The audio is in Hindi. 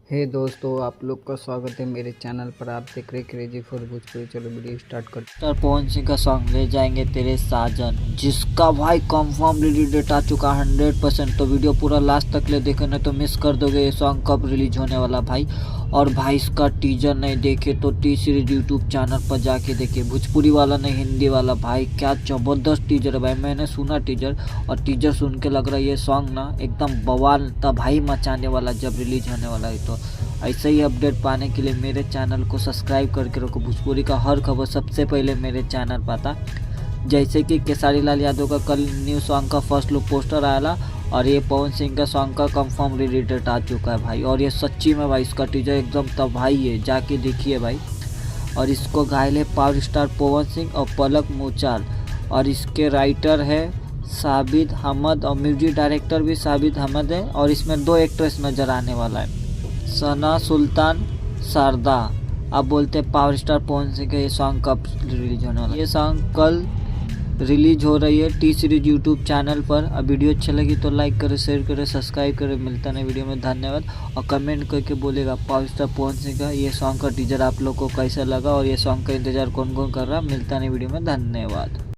हे दोस्तों, आप लोग का स्वागत है मेरे चैनल पर। आप देख रहे क्रेजी फॉर भोजपुरी। चलो वीडियो स्टार्ट करते डॉक्टर पवन सिंह का सॉन्ग ले जाएंगे तेरे साजन, जिसका भाई कंफर्म रिलीज डेट आ चुका 100%। तो वीडियो पूरा लास्ट तक ले देखे, नहीं तो मिस कर दोगे ये सॉन्ग कब रिलीज होने वाला भाई। और भाई इसका टीजर नहीं देखे तो टी सीरीज यूट्यूब चैनल पर जाके देखिए, भोजपुरी वाला नहीं हिंदी वाला। भाई क्या ज़बरदस्त टीजर है भाई, मैंने सुना टीजर और टीजर सुन के लग रहा है ये सॉन्ग ना एकदम बवाल तबाही मचाने वाला जब रिलीज होने वाला है। तो ऐसे ही अपडेट पाने के लिए मेरे चैनल को सब्सक्राइब करके रखो। भोजपुरी का हर खबर सबसे पहले मेरे चैनल पर आता। जैसे कि खेसारी लाल यादव का कल न्यू सॉन्ग का फर्स्ट लुक पोस्टर आया और ये पवन सिंह का सॉन्ग का कंफर्म रिलीज डेट आ चुका है भाई। और ये सच्ची में भाई इसका टीजर एकदम तबाही है, जाके देखिए भाई। और इसको घायल है पावर स्टार पवन सिंह और पलक मुचाल, और इसके राइटर है साबित अहमद और म्यूजिक डायरेक्टर भी साबित अहमद है। और इसमें 2 एक्ट्रेस नज़र आने वाला है, सना सुल्तान, शारदा। अब बोलते हैं पावर स्टार पवन सिंह का ये सॉन्ग कब रिलीज होने वाला है। ये सॉन्ग कल रिलीज हो रही है टी सीरीज यूट्यूब चैनल पर। अब वीडियो अच्छा लगी तो लाइक करें, शेयर करें, सब्सक्राइब करें। मिलता है वीडियो में, धन्यवाद। और कमेंट करके बोलेगा पावर स्टार पवन सिंह का ये सॉन्ग का टीजर आप लोग को कैसा लगा और ये सॉन्ग का इंतजार कौन कौन कर रहा है। मिलता है वीडियो में, धन्यवाद।